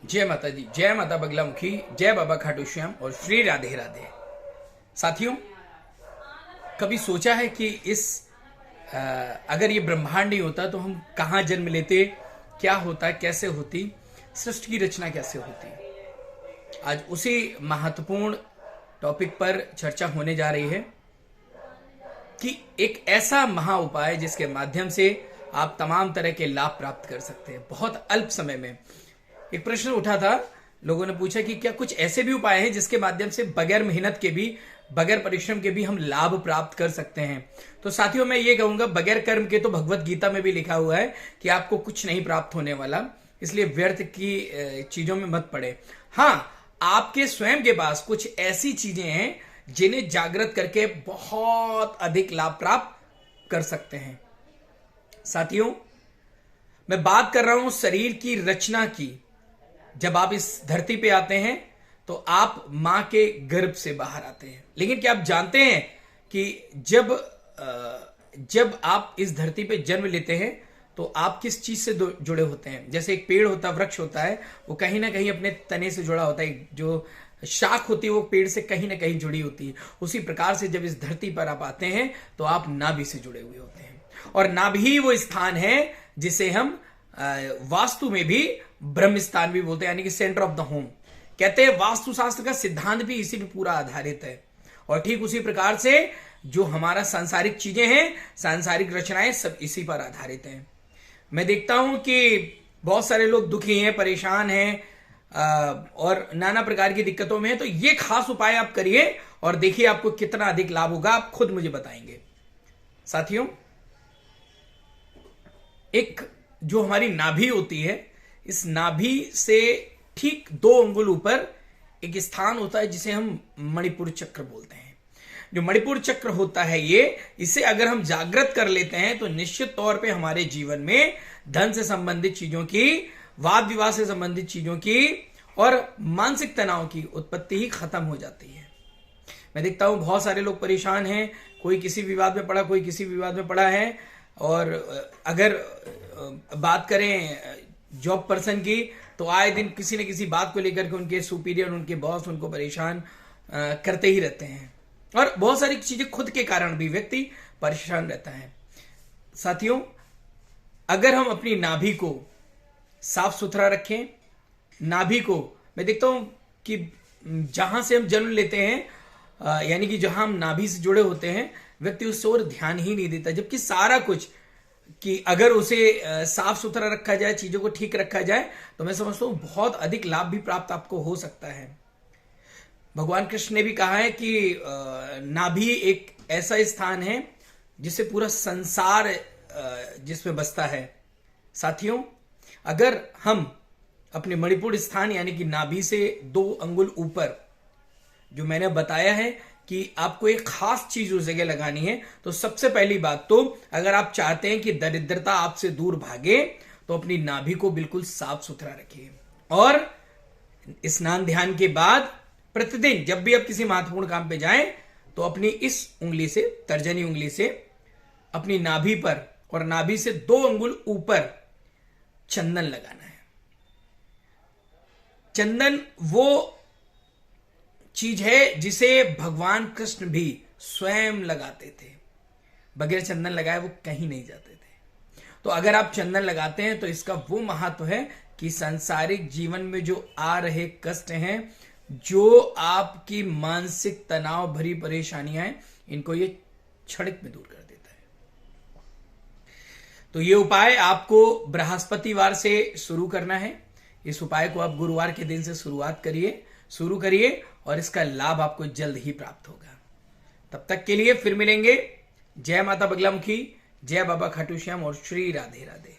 जय माता दी, जय माता बगलामुखी, जय बाबा खाटू श्याम और श्री राधे राधे। साथियों, कभी सोचा है कि अगर ये ब्रह्मांड नहीं होता तो हम कहाँ जन्म लेते, क्या होता, कैसे होती, सृष्टि की रचना कैसे होती। आज उसी महत्वपूर्ण टॉपिक पर चर्चा होने जा रही है कि एक ऐसा महा उपाय जिसके माध्यम से आप तमाम तरह के लाभ प्राप्त कर सकते हैं बहुत अल्प समय में। एक प्रश्न उठा था, लोगों ने पूछा कि क्या कुछ ऐसे भी उपाय हैं जिसके माध्यम से बगैर मेहनत के भी, बगैर परिश्रम के भी हम लाभ प्राप्त कर सकते हैं। तो साथियों, मैं ये कहूंगा बगैर कर्म के तो भगवत गीता में भी लिखा हुआ है कि आपको कुछ नहीं प्राप्त होने वाला, इसलिए व्यर्थ की चीजों में मत पड़े। हाँ, आपके स्वयं के पास कुछ ऐसी चीजें हैं जिन्हें जागृत करके बहुत अधिक लाभ प्राप्त कर सकते हैं। साथियों, मैं बात कर रहा हूं शरीर की रचना की। जब आप इस धरती पे आते हैं तो आप मां के गर्भ से बाहर आते हैं, लेकिन क्या आप जानते हैं कि जब आप इस धरती पे जन्म लेते हैं तो आप किस चीज से जुड़े होते हैं। जैसे एक पेड़ होता है, वृक्ष होता है, वो कहीं ना कहीं अपने तने से जुड़ा होता है, जो शाख होती है वो पेड़ से कहीं ना कहीं जुड़ी होती है। उसी प्रकार से जब इस धरती पर आप आते हैं तो आप नाभि से जुड़े हुए होते हैं, और नाभि वो स्थान है जिसे हम वास्तु में भी ब्रह्म स्थान भी बोलते हैं, यानी कि सेंटर ऑफ द होम कहते हैं। वास्तुशास्त्र का सिद्धांत भी इसी पे पूरा आधारित है, और ठीक उसी प्रकार से जो हमारा सांसारिक चीजें हैं, सांसारिक रचनाएं, सब इसी पर आधारित हैं। मैं देखता हूं कि बहुत सारे लोग दुखी हैं, परेशान हैं और नाना प्रकार की दिक्कतों में हैं, तो ये खास उपाय आप करिए और देखिए आपको कितना अधिक लाभ होगा, आप खुद मुझे बताएंगे। साथियों, एक जो हमारी नाभि होती है, इस नाभि से ठीक 2 अंगुल ऊपर एक स्थान होता है जिसे हम मणिपुर चक्र बोलते हैं। जो मणिपुर चक्र होता है इसे अगर हम जागृत कर लेते हैं तो निश्चित तौर पे हमारे जीवन में धन से संबंधित चीजों की, वाद विवाद से संबंधित चीजों की और मानसिक तनाव की उत्पत्ति ही खत्म हो जाती है। मैं देखता हूं बहुत सारे लोग परेशान हैं, कोई किसी विवाद में पड़ा, कोई किसी विवाद में पड़ा है। और अगर बात करें जॉब पर्सन की, तो आए दिन किसी न किसी बात को लेकर के उनके सुपीरियर, उनके बॉस उनको परेशान करते ही रहते हैं, और बहुत सारी चीजें खुद के कारण भी व्यक्ति परेशान रहता है। साथियों, अगर हम अपनी नाभि को साफ सुथरा रखें, नाभि को, मैं देखता हूं कि जहां से हम जन्म लेते हैं, यानी कि जहां हम नाभि से जुड़े होते हैं, व्यक्ति उस ओर ध्यान ही नहीं देता, जबकि सारा कुछ कि अगर उसे साफ सुथरा रखा जाए, चीजों को ठीक रखा जाए, तो मैं समझता हूं बहुत अधिक लाभ भी प्राप्त आपको हो सकता है। भगवान कृष्ण ने भी कहा है कि नाभि एक ऐसा स्थान है जिससे पूरा संसार जिसमें बसता है। साथियों, अगर हम अपने मणिपुर स्थान यानी कि नाभि से 2 अंगुल ऊपर, जो मैंने बताया है कि आपको एक खास चीज उस जगह लगानी है, तो सबसे पहली बात तो अगर आप चाहते हैं कि दरिद्रता आपसे दूर भागे, तो अपनी नाभि को बिल्कुल साफ सुथरा रखिए, और स्नान ध्यान के बाद प्रतिदिन जब भी आप किसी महत्वपूर्ण काम पे जाएं, तो अपनी इस उंगली से, तर्जनी उंगली से अपनी नाभि पर और नाभि से 2 अंगुल ऊपर चंदन लगाना है। चंदन वो चीज है जिसे भगवान कृष्ण भी स्वयं लगाते थे, बगैर चंदन लगाए वो कहीं नहीं जाते थे। तो अगर आप चंदन लगाते हैं तो इसका वो महत्व है कि सांसारिक जीवन में जो आ रहे कष्ट हैं, जो आपकी मानसिक तनाव भरी परेशानियां हैं, इनको ये क्षणिक में दूर कर देता है। तो ये उपाय आपको बृहस्पतिवार से शुरू करना है। इस उपाय को आप गुरुवार के दिन से शुरू करिए और इसका लाभ आपको जल्द ही प्राप्त होगा। तब तक के लिए फिर मिलेंगे। जय माता बगलामुखी, जय बाबा खाटू श्याम और श्री राधे राधे।